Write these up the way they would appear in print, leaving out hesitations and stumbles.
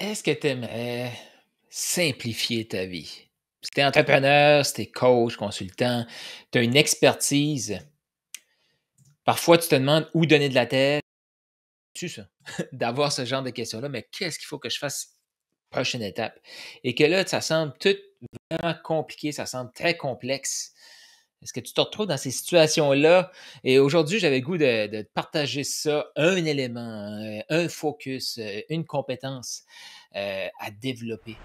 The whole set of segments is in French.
Est-ce que tu aimerais simplifier ta vie? Si tu es entrepreneur, si tu es coach, consultant, tu as une expertise, parfois tu te demandes où donner de la tête. Tu ça? D'avoir ce genre de questions-là, mais qu'est-ce qu'il faut que je fasse prochaine étape? Et que là, ça semble tout vraiment compliqué, ça semble très complexe. Est-ce que tu te retrouves dans ces situations-là? Et aujourd'hui, j'avais le goût de te partager ça, un élément, un focus, une compétence à développer.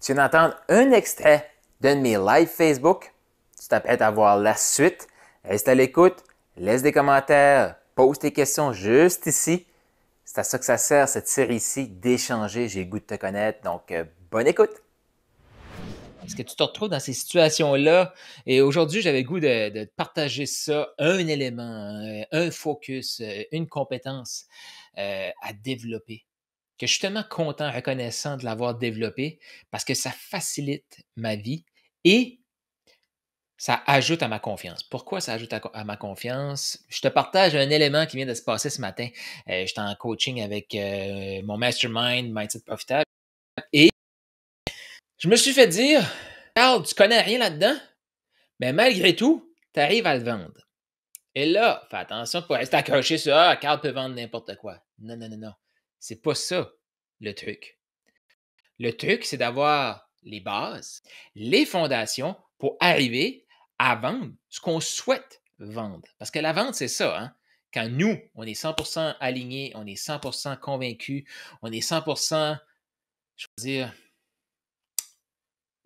Tu viens d'entendre un extrait d'un de mes lives Facebook. Tu t'apprêtes à voir la suite. Reste à l'écoute, laisse des commentaires, pose tes questions juste ici. C'est à ça que ça sert, cette série-ci, d'échanger. J'ai le goût de te connaître, donc bonne écoute! Est-ce que tu te retrouves dans ces situations-là? Et aujourd'hui, j'avais le goût de te partager ça, un élément, un focus, une compétence à développer que je suis tellement content, reconnaissant de l'avoir développé parce que ça facilite ma vie et ça ajoute à ma confiance. Pourquoi ça ajoute à ma confiance? Je te partage un élément qui vient de se passer ce matin. J'étais en coaching avec mon mastermind, Mindset Profitable, et je me suis fait dire, Carl, tu connais rien là-dedans, mais malgré tout, tu arrives à le vendre. Et là, fais attention de ne pas rester accroché sur Ah, Carl peut vendre n'importe quoi. Non, non, non, non. C'est pas ça le truc. Le truc, c'est d'avoir les bases, les fondations pour arriver à vendre ce qu'on souhaite vendre. Parce que la vente, c'est ça, hein? Quand nous, on est 100% alignés, on est 100% convaincus, on est 100%, je veux dire,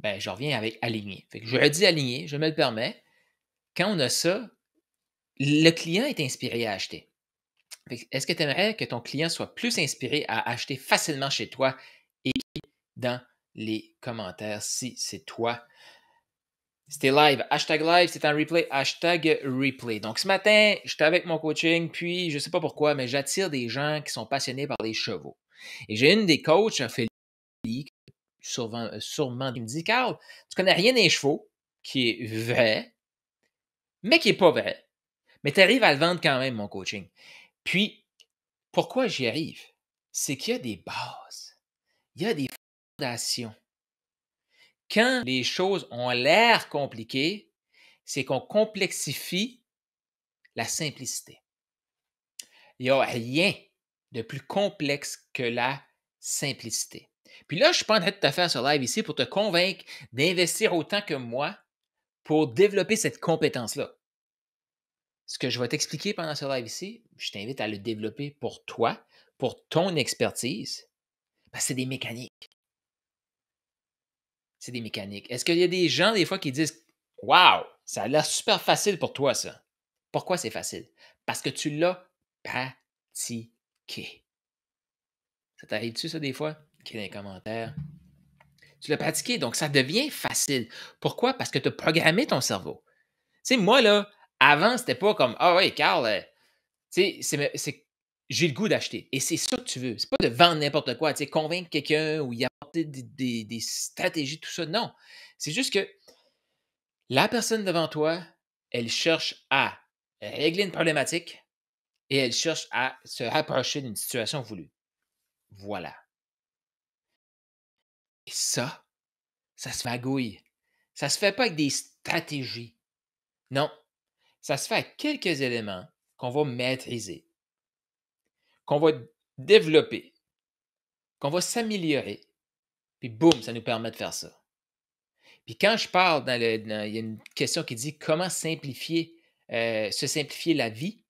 je reviens avec aligné. Fait que je redis aligné, je me le permets. Quand on a ça, le client est inspiré à acheter. Est-ce que tu aimerais que ton client soit plus inspiré à acheter facilement chez toi? Et dans les commentaires si c'est toi. C'était live, c'est en replay, hashtag replay. Donc ce matin, j'étais avec mon coaching, puis je ne sais pas pourquoi, mais j'attire des gens qui sont passionnés par les chevaux. Et j'ai une des coachs, Félie, sûrement, qui me dit, Carl, tu connais rien des chevaux, qui est vrai, mais qui n'est pas vrai. Mais tu arrives à le vendre quand même, mon coaching. Puis, pourquoi j'y arrive? C'est qu'il y a des bases, il y a des fondations. Quand les choses ont l'air compliquées, c'est qu'on complexifie la simplicité. Il n'y a rien de plus complexe que la simplicité. Puis là, je ne suis pas en train de te faire ce live ici pour te convaincre d'investir autant que moi pour développer cette compétence-là. Ce que je vais t'expliquer pendant ce live ici, je t'invite à le développer pour toi, pour ton expertise, parce que c'est des mécaniques. C'est des mécaniques. Est-ce qu'il y a des gens, des fois, qui disent Wow, ça a l'air super facile pour toi, ça. Pourquoi c'est facile? Parce que tu l'as pratiqué. Ça t'arrive-tu, ça, des fois? Écris dans les commentaires. Tu l'as pratiqué, donc ça devient facile. Pourquoi? Parce que tu as programmé ton cerveau. Tu sais, moi, là, avant, c'était pas comme Ah oui, Carl, tu sais, j'ai le goût d'acheter. Et c'est ça que tu veux. C'est pas de vendre n'importe quoi, tu sais, convaincre quelqu'un ou y apporter des stratégies, tout ça. Non. C'est juste que la personne devant toi, elle cherche à régler une problématique et elle cherche à se rapprocher d'une situation voulue. Voilà. Et ça se fait à gouille. Ça se fait pas avec des stratégies. Non. Ça se fait avec quelques éléments qu'on va maîtriser, qu'on va développer, qu'on va s'améliorer. Puis boum, ça nous permet de faire ça. Puis quand je parle, il y a une question qui dit comment simplifier, se simplifier la vie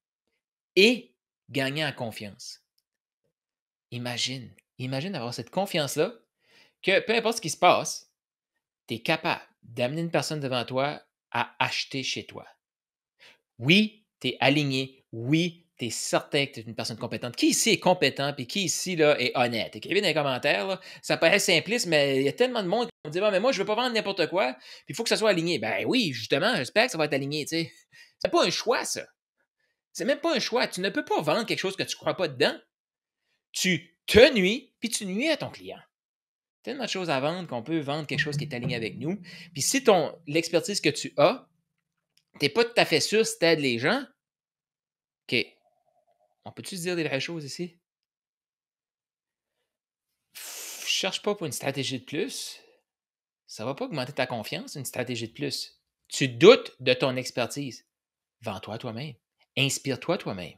et gagner en confiance. Imagine avoir cette confiance-là que peu importe ce qui se passe, tu es capable d'amener une personne devant toi à acheter chez toi. Oui, tu es aligné. Oui, tu es certain que tu es une personne compétente. Qui ici est compétent et qui ici là, est honnête? Écrivez dans les commentaires. Là. Ça paraît simpliste, mais il y a tellement de monde qui vont dire ah, mais moi, je ne veux pas vendre n'importe quoi, puis il faut que ça soit aligné. Ben oui, justement, j'espère que ça va être aligné. T'sais. C'est pas un choix, ça. C'est même pas un choix. Tu ne peux pas vendre quelque chose que tu ne crois pas dedans. Tu te nuis, puis tu nuis à ton client. Tellement de choses à vendre qu'on peut vendre quelque chose qui est aligné avec nous. Puis si l'expertise que tu as, tu n'es pas tout à fait sûr si tu aides les gens, OK, on peut-tu se dire des vraies choses ici? cherches pas pour une stratégie de plus, ça ne va pas augmenter ta confiance, une stratégie de plus. Tu doutes de ton expertise. Vends-toi toi-même. Inspire-toi toi-même.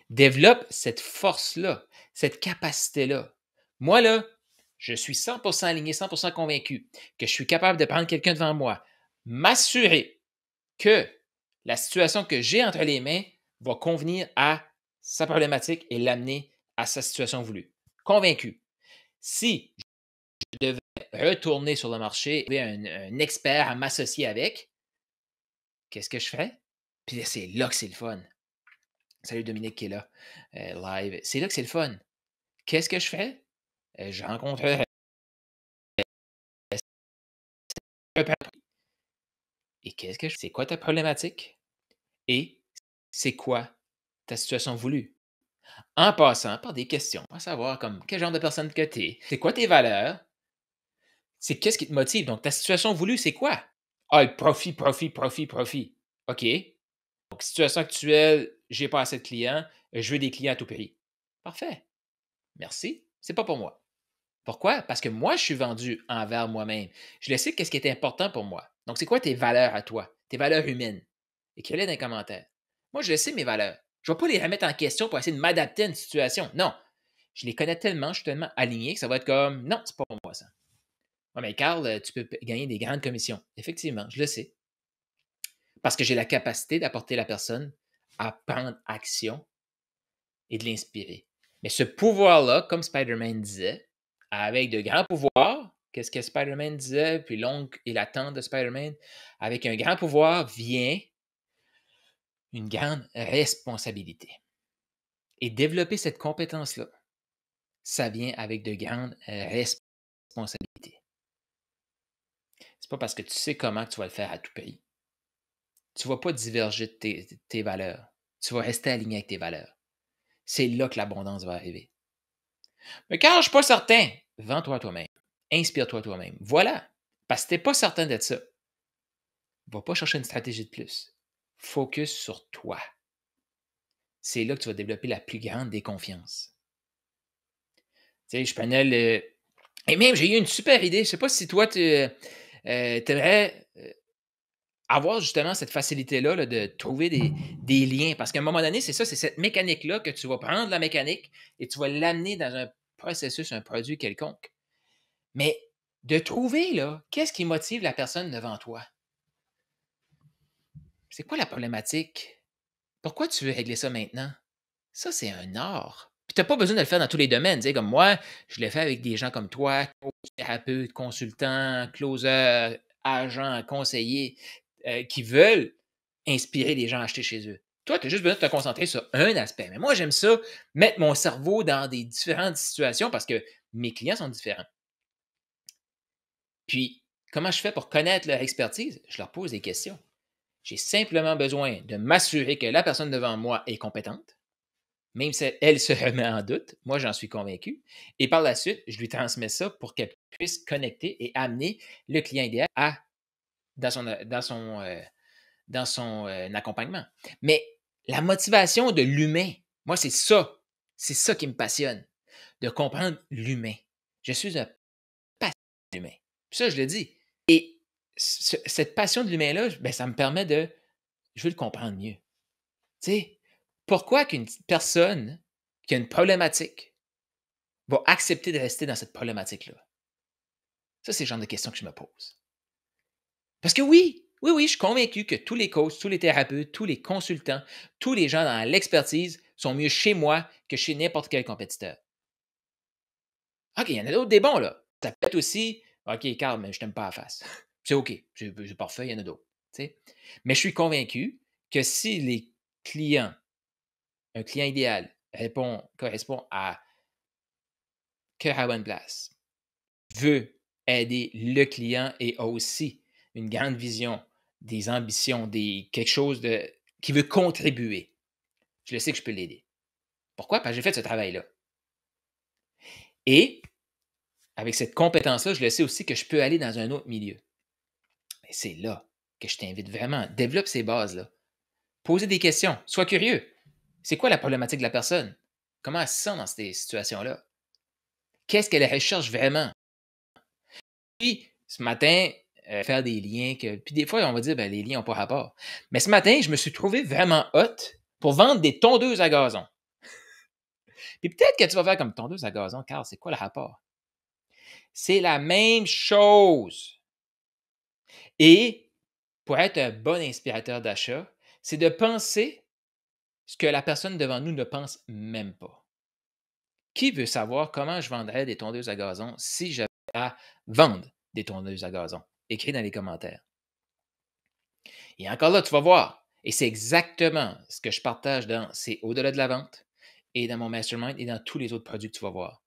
Développe cette force-là, cette capacité-là. Moi, là, je suis 100% aligné, 100% convaincu que je suis capable de prendre quelqu'un devant moi, m'assurer que la situation que j'ai entre les mains va convenir à sa problématique et l'amener à sa situation voulue. Convaincu. Si je devais retourner sur le marché, trouver un expert à m'associer avec, qu'est-ce que je ferais? Puis c'est là que c'est le fun. Salut Dominique qui est là, live. C'est là que c'est le fun. Qu'est-ce que je fais? Je rencontrerais et qu'est-ce que je c'est quoi ta problématique? Et c'est quoi ta situation voulue? En passant par des questions, à savoir comme quel genre de personne que tu es, c'est quoi tes valeurs, c'est qu'est-ce qui te motive. Donc, ta situation voulue, c'est quoi? Ah, le profit, profit, profit, profit. OK. Donc, situation actuelle, j'ai pas assez de clients, je veux des clients à tout prix. Parfait. Merci. C'est pas pour moi. Pourquoi? Parce que moi, je suis vendu envers moi-même. Je le sais qu'est-ce qui est important pour moi. Donc, c'est quoi tes valeurs à toi? Tes valeurs humaines? Écris-les dans les commentaires. Moi, je le sais, mes valeurs. Je ne vais pas les remettre en question pour essayer de m'adapter à une situation. Non. Je les connais tellement, je suis tellement aligné que ça va être comme non, c'est pas pour moi ça. Ouais, mais Carl, tu peux gagner des grandes commissions. Effectivement, je le sais. Parce que j'ai la capacité d'apporter la personne à prendre action et de l'inspirer. Mais ce pouvoir-là, comme Spider-Man disait, avec de grands pouvoirs, qu'est-ce que Spider-Man disait, puis l'oncle et la tante de Spider-Man, avec un grand pouvoir vient une grande responsabilité. Et développer cette compétence-là, ça vient avec de grandes responsabilités. C'est pas parce que tu sais comment que tu vas le faire à tout prix. Tu ne vas pas diverger de tes valeurs. Tu vas rester aligné avec tes valeurs. C'est là que l'abondance va arriver. Mais quand je ne suis pas certain, vends-toi toi-même. Inspire-toi toi-même. Voilà. Parce que tu n'es pas certain d'être ça. Va pas chercher une stratégie de plus. Focus sur toi. C'est là que tu vas développer la plus grande des confiances. Tu sais, je prenais le. Et même, j'ai eu une super idée. Je ne sais pas si toi, tu aimerais avoir justement cette facilité-là là, de trouver des liens. Parce qu'à un moment donné, c'est ça, c'est cette mécanique-là que tu vas prendre la mécanique et tu vas l'amener dans un processus, un produit quelconque. Mais de trouver, là, qu'est-ce qui motive la personne devant toi? C'est quoi la problématique? Pourquoi tu veux régler ça maintenant? Ça, c'est un art. Puis tu n'as pas besoin de le faire dans tous les domaines. Tu sais, comme moi, je l'ai fait avec des gens comme toi, coach, thérapeute, consultant, closer, agent, conseiller, qui veulent inspirer les gens à acheter chez eux. Toi, tu as juste besoin de te concentrer sur un aspect. Mais moi, j'aime ça, mettre mon cerveau dans des différentes situations parce que mes clients sont différents. Puis, comment je fais pour connaître leur expertise? Je leur pose des questions. J'ai simplement besoin de m'assurer que la personne devant moi est compétente, même si elle se remet en doute. Moi, j'en suis convaincu. Et par la suite, je lui transmets ça pour qu'elle puisse connecter et amener le client idéal dans son accompagnement. Mais la motivation de l'humain, moi, c'est ça. C'est ça qui me passionne, de comprendre l'humain. Je suis un passionné de l'humain. Puis ça, je le dis. Et cette passion de l'humain-là, ben, ça me permet de. Je veux le comprendre mieux. Tu sais, pourquoi qu'une personne qui a une problématique va accepter de rester dans cette problématique-là? Ça, c'est le genre de questions que je me pose. Parce que oui, oui, oui, je suis convaincu que tous les coachs, tous les thérapeutes, tous les consultants, tous les gens dans l'expertise sont mieux chez moi que chez n'importe quel compétiteur. OK, il y en a d'autres des bons, là. Ça peut être aussi, OK, Carl, mais je t'aime pas à face. C'est OK, c'est parfait, il y en a d'autres. Mais je suis convaincu que si les clients, un client idéal, correspond à cœur à la bonne place, veut aider le client et a aussi une grande vision, des ambitions, quelque chose qui veut contribuer, je le sais que je peux l'aider. Pourquoi? Parce que j'ai fait ce travail-là. Et avec cette compétence-là, je le sais aussi que je peux aller dans un autre milieu. Et c'est là que je t'invite vraiment. Développe ces bases-là. Posez des questions. Sois curieux. C'est quoi la problématique de la personne? Comment elle se sent dans ces situations-là? Qu'est-ce qu'elle recherche vraiment? Puis, ce matin, faire des liens que puis des fois, on va dire: «Ben, les liens ont pas rapport». Mais ce matin, je me suis trouvé vraiment hot pour vendre des tondeuses à gazon. Puis peut-être que tu vas faire comme: «Tondeuse à gazon, Carl, c'est quoi le rapport?» C'est la même chose et pour être un bon inspirateur d'achat, c'est de penser ce que la personne devant nous ne pense même pas. Qui veut savoir comment je vendrais des tondeuses à gazon si j'avais à vendre des tondeuses à gazon? Écris dans les commentaires. Et encore là, tu vas voir. Et c'est exactement ce que je partage dans C'est au-delà de la vente et dans mon mastermind et dans tous les autres produits que tu vas voir.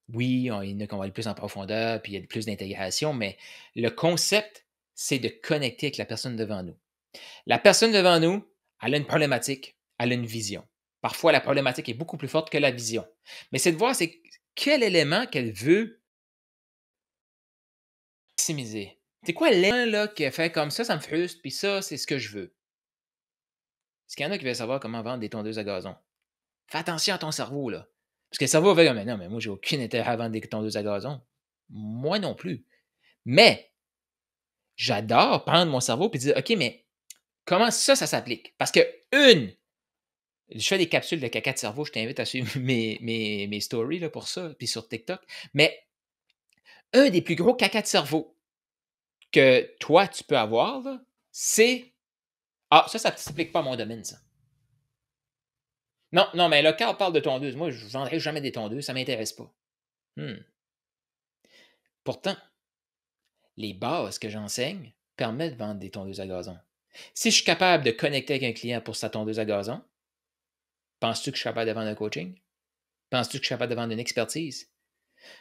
Oui, il y en a qu'on va aller plus en profondeur, puis il y a plus d'intégration, mais le concept, c'est de connecter avec la personne devant nous. La personne devant nous, elle a une problématique, elle a une vision. Parfois, la problématique est beaucoup plus forte que la vision. Mais c'est de voir c'est quel élément qu'elle veut maximiser. C'est quoi l'élément là qui a fait comme ça me frustre, puis ça, c'est ce que je veux. Est-ce qu'il y en a qui veulent savoir comment vendre des tondeuses à gazon? Fais attention à ton cerveau, là. Parce que le cerveau va dire: «Mais non, mais moi, j'ai aucun intérêt à vendre des tondeuses à gazon». Moi non plus. Mais j'adore prendre mon cerveau et dire: «OK, mais comment ça s'applique?» Parce que je fais des capsules de caca de cerveau, je t'invite à suivre mes stories là, pour ça, puis sur TikTok. Mais un des plus gros caca de cerveau que toi, tu peux avoir, là, c'est: «Ah, ça ne s'applique pas à mon domaine, ça. Non, non, mais là, quand on parle de tondeuse, moi, je ne vendrai jamais des tondeuses, ça ne m'intéresse pas». Mmh. Pourtant, les bases que j'enseigne permettent de vendre des tondeuses à gazon. Si je suis capable de connecter avec un client pour sa tondeuse à gazon, penses-tu que je suis capable de vendre un coaching? Penses-tu que je suis capable de vendre une expertise?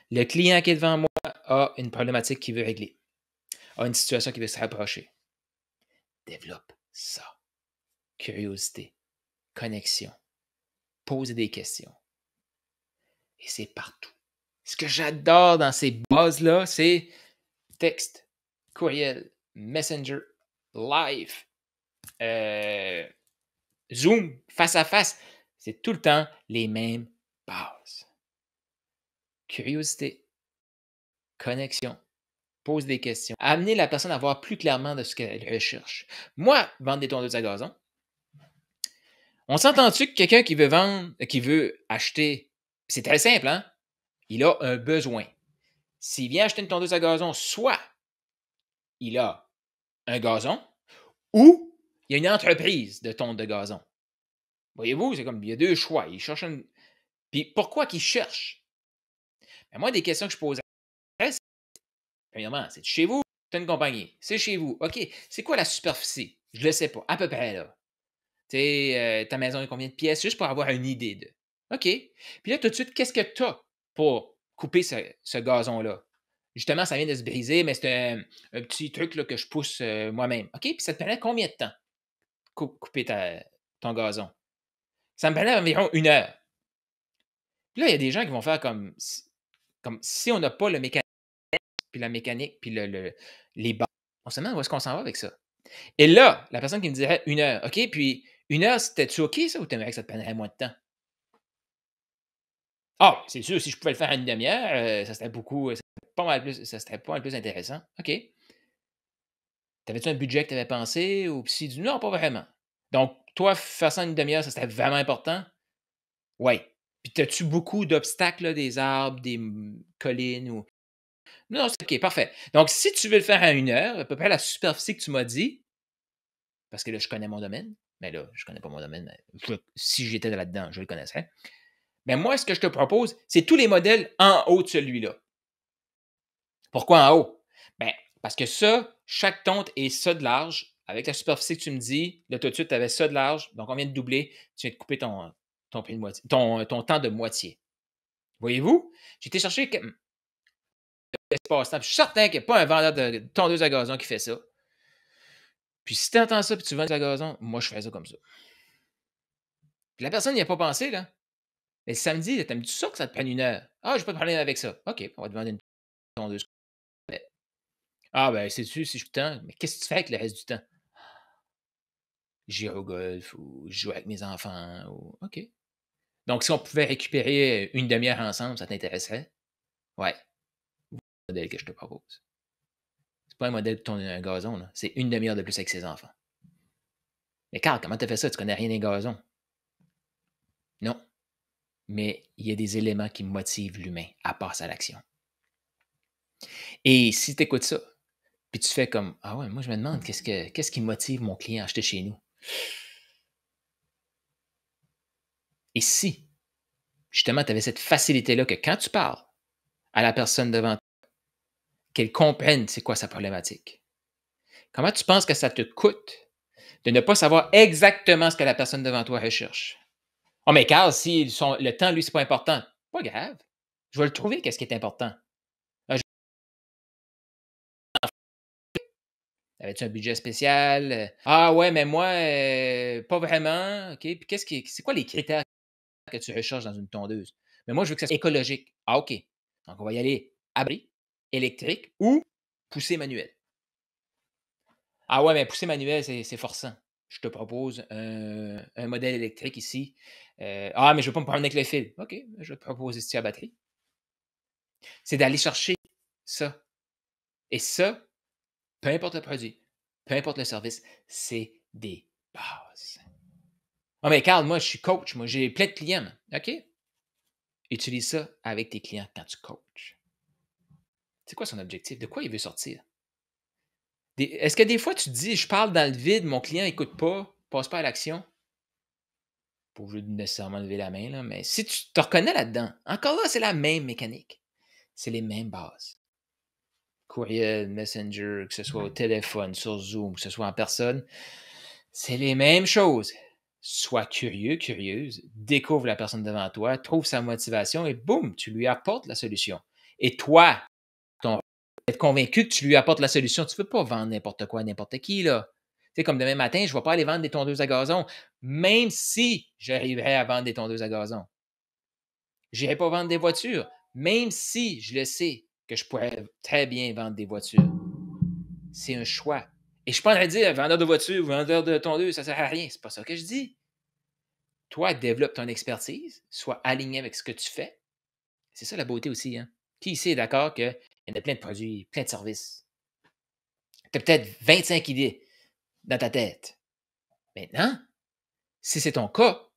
Le client qui est devant moi a une problématique qu'il veut régler, a une situation qui veut se rapprocher. Développe ça. Curiosité, connexion, poser des questions. Et c'est partout. Ce que j'adore dans ces bases-là, c'est texte, courriel, messenger, live, euh, Zoom, face à face. C'est tout le temps les mêmes bases. Curiosité, connexion, pose des questions. Amener la personne à voir plus clairement de ce qu'elle recherche. Moi, vendre des tondeuses à gazon, on s'entend-tu que quelqu'un qui veut vendre, qui veut acheter, c'est très simple, hein? Il a un besoin. S'il vient acheter une tondeuse à gazon, soit il a un gazon ou il y a une entreprise de tonde de gazon. Voyez-vous, c'est comme il y a deux choix. Il cherche une. Puis pourquoi qu'il cherche? Ben moi, des questions que je poserais, c'est premièrement, c'est chez vous, tu as une compagnie. C'est chez vous. OK. C'est quoi la superficie? Je ne le sais pas. À peu près, là. Tu sais, ta maison a combien de pièces? Juste pour avoir une idée de. OK. Puis là, tout de suite, qu'est-ce que tu as pour couper ce gazon-là? Justement, ça vient de se briser, mais c'est un petit truc là, que je pousse moi-même. OK. Puis ça te prenait combien de temps? Couper ton gazon? Ça me prenait environ 1 heure. Puis là, il y a des gens qui vont faire comme si on n'a pas le mécanisme, puis la mécanique, puis les bases. On se demande où est-ce qu'on s'en va avec ça. Et là, la personne qui me dirait 1 heure, OK, puis 1 heure, c'était-tu OK ça ou t'aimerais que ça te prendrait moins de temps? Ah, c'est sûr, si je pouvais le faire en une demi-heure, ça serait beaucoup, ça serait pas mal plus intéressant. OK. T'avais-tu un budget que tu avais pensé ou puis s'il dit: «Non, pas vraiment». Donc toi, faire ça en une demi-heure, ça serait vraiment important? Oui. Puis as-tu beaucoup d'obstacles, là, des arbres, des collines ou non, c'est OK, parfait. Donc si tu veux le faire en 1 heure, à peu près la superficie que tu m'as dit, parce que là, je connais mon domaine, mais là, je connais pas mon domaine, mais si j'étais là-dedans, je le connaisserais. Mais moi, ce que je te propose, c'est tous les modèles en haut de celui-là. Pourquoi en haut? Ben, parce que ça, chaque tonte est ça de large. Avec la superficie que tu me dis, là, tout de suite, tu avais ça de large. Donc, on vient de doubler. Tu viens de couper ton prix de moitié, ton temps de moitié. Voyez-vous? J'ai été chercher l'espace-temps. Je suis certain qu'il n'y a pas un vendeur de tondeuse à gazon qui fait ça. Puis si tu entends ça et tu vends à gazon, moi, je fais ça comme ça. Puis la personne n'y a pas pensé, là. Mais samedi, t'aimes-tu ça que ça te prenne 1 heure? Ah, j'ai pas de problème avec ça. OK, on va te vendre une tondeuse. Ah, ben, sais-tu, si je temps, mais qu'est-ce que tu fais avec le reste du temps? J'irai au golf ou je joue avec mes enfants ou OK. Donc, si on pouvait récupérer une demi-heure ensemble, ça t'intéresserait? Ouais, le modèle que je te propose. C'est pas un modèle de tourner un gazon, là. C'est une demi-heure de plus avec ses enfants. Mais Carl, comment tu as fait ça? Tu connais rien des gazons? Non. Mais il y a des éléments qui motivent l'humain à passer à l'action. Et si tu écoutes ça, puis tu fais comme ah ouais, moi je me demande qu'est-ce qui motive mon client à acheter chez nous? Et si, justement, tu avais cette facilité-là que quand tu parles à la personne devant toi, qu'elle comprenne c'est quoi sa problématique. Comment tu penses que ça te coûte de ne pas savoir exactement ce que la personne devant toi recherche? Oh, mais Carl, si le temps, lui, c'est pas important. Pas grave. Je vais le trouver, qu'est-ce qui est important. Ah, avais-tu un budget spécial? Ah ouais, mais moi, pas vraiment. OK. Puis c'est quoi les critères que tu recherches dans une tondeuse? Mais moi, je veux que ça soit écologique. Ah, OK. Donc, on va y aller abri, électrique ou poussée manuelle. Ah ouais, mais poussée manuelle, c'est forçant. Je te propose un modèle électrique ici. Ah, mais je ne veux pas me prendre avec le fil. OK, je vais te proposer ce à batterie. C'est d'aller chercher ça. Et ça, peu importe le produit, peu importe le service, c'est des bases. Ah, mais Carl, moi, je suis coach. Moi, j'ai plein de clients. OK? Utilise ça avec tes clients quand tu coaches. C'est quoi son objectif? De quoi il veut sortir? Est-ce que des fois, tu te dis, je parle dans le vide, mon client n'écoute pas, passe pas à l'action? Pas obligé de nécessairement lever la main, là, mais si tu te reconnais là-dedans, encore là, c'est la même mécanique. C'est les mêmes bases. Courriel, Messenger, que ce soit au téléphone, sur Zoom, que ce soit en personne, c'est les mêmes choses. Sois curieux, curieuse, découvre la personne devant toi, trouve sa motivation et boum, tu lui apportes la solution. Et toi, être convaincu que tu lui apportes la solution, tu ne peux pas vendre n'importe quoi à n'importe qui, là. Tu sais, comme demain matin, je ne vais pas aller vendre des tondeuses à gazon, même si j'arriverais à vendre des tondeuses à gazon. Je n'irai pas vendre des voitures, même si je le sais que je pourrais très bien vendre des voitures. C'est un choix. Et je ne suis pas en train de dire vendeur de voitures ou vendeur de tondeuses, ça ne sert à rien. C'est pas ça que je dis. Toi, développe ton expertise, sois aligné avec ce que tu fais. C'est ça la beauté aussi. Hein? Qui ici est d'accord qu'il y en a plein de produits, plein de services? Tu as peut-être 25 idées dans ta tête. Maintenant, si c'est ton cas,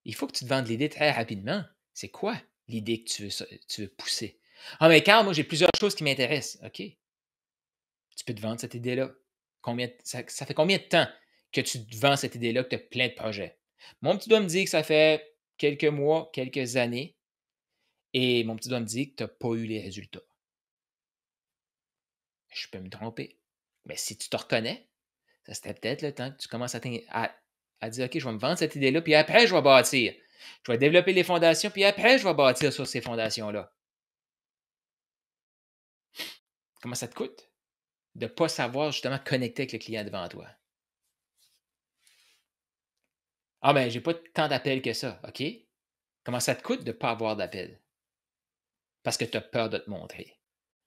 il faut que tu te vendes l'idée très rapidement. C'est quoi l'idée que tu veux pousser? Ah, mais Carl, moi, j'ai plusieurs choses qui m'intéressent. OK. Tu peux te vendre cette idée-là. Ça fait combien de temps que tu te vends cette idée-là, que tu as plein de projets? Mon petit doigt me dit que ça fait quelques mois, quelques années, et mon petit doigt me dit que tu n'as pas eu les résultats. Je peux me tromper. Mais si tu te reconnais, ça serait peut-être le temps que tu commences à dire, OK, je vais me vendre cette idée-là, puis après, je vais bâtir. Je vais développer les fondations, puis après, je vais bâtir sur ces fondations-là. Comment ça te coûte de ne pas savoir justement connecter avec le client devant toi? Ah, ben, j'ai pas tant d'appels que ça. OK. Comment ça te coûte de ne pas avoir d'appels? Parce que tu as peur de te montrer.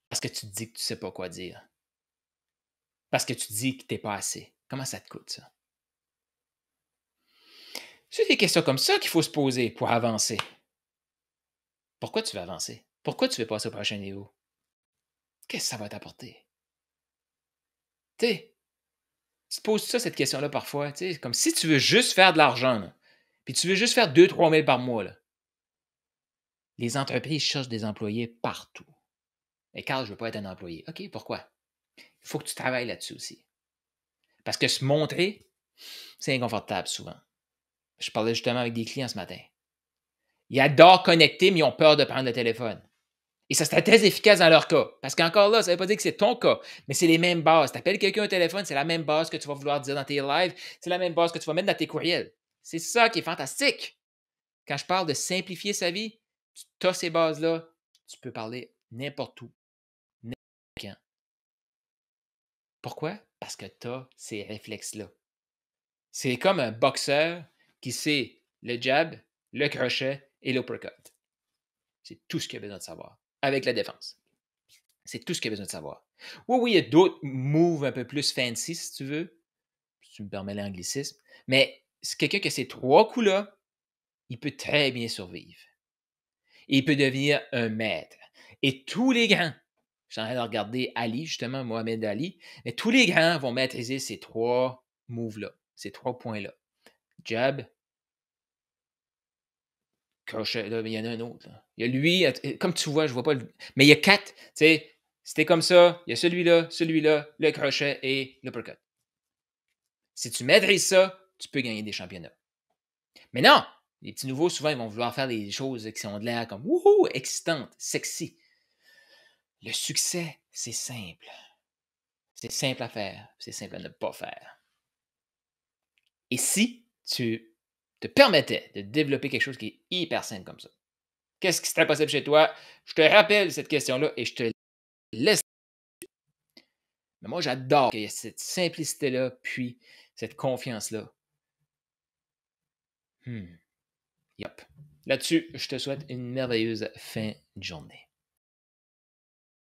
Parce que tu te dis que tu ne sais pas quoi dire. Parce que tu te dis que tu n'es pas assez. Comment ça te coûte, ça? C'est des questions comme ça qu'il faut se poser pour avancer. Pourquoi tu veux avancer? Pourquoi tu veux passer au prochain niveau? Qu'est-ce que ça va t'apporter? Tu sais, tu te poses ça, cette question-là, parfois. Tu sais, comme si tu veux juste faire de l'argent, là, puis tu veux juste faire 2-3 000 par mois. Là. Les entreprises cherchent des employés partout. Mais Carl, je ne veux pas être un employé. OK, pourquoi? Il faut que tu travailles là-dessus aussi. Parce que se montrer, c'est inconfortable souvent. Je parlais justement avec des clients ce matin. Ils adorent connecter, mais ils ont peur de prendre le téléphone. Et ça serait très efficace dans leur cas. Parce qu'encore là, ça ne veut pas dire que c'est ton cas, mais c'est les mêmes bases. Tu appelles quelqu'un au téléphone, c'est la même base que tu vas vouloir dire dans tes lives, c'est la même base que tu vas mettre dans tes courriels. C'est ça qui est fantastique. Quand je parle de simplifier sa vie, tu as ces bases-là, tu peux parler n'importe où, n'importe quand. Pourquoi? Parce que tu as ces réflexes-là. C'est comme un boxeur qui sait le jab, le crochet et l'uppercut. C'est tout ce qu'il a besoin de savoir avec la défense. C'est tout ce qu'il a besoin de savoir. Oui, oui, il y a d'autres moves un peu plus fancy, si tu veux, si tu me permets l'anglicisme, mais c'est quelqu'un qui a ces trois coups-là, il peut très bien survivre. Et il peut devenir un maître. Et tous les grands, je suis en train de regarder Ali, justement, Mohamed Ali, mais tous les grands vont maîtriser ces 3 moves-là, ces 3 points-là. Jab, crochet, là, il y en a un autre. Là. Il y a lui, comme tu vois, je vois pas le. Mais il y a 4. Tu sais, c'était comme ça. Il y a celui-là, le crochet et l'uppercut. Si tu maîtrises ça, tu peux gagner des championnats. Mais non! Les petits nouveaux, souvent, ils vont vouloir faire des choses qui ont de l'air comme wouhou, excitantes, sexy. Le succès, c'est simple. C'est simple à faire, c'est simple à ne pas faire. Et si tu te permettais de développer quelque chose qui est hyper simple comme ça, qu'est-ce qui serait possible chez toi? Je te rappelle cette question-là et je te laisse. Mais moi, j'adore qu'il y ait cette simplicité-là, puis cette confiance-là. Yup. Là-dessus, je te souhaite une merveilleuse fin de journée.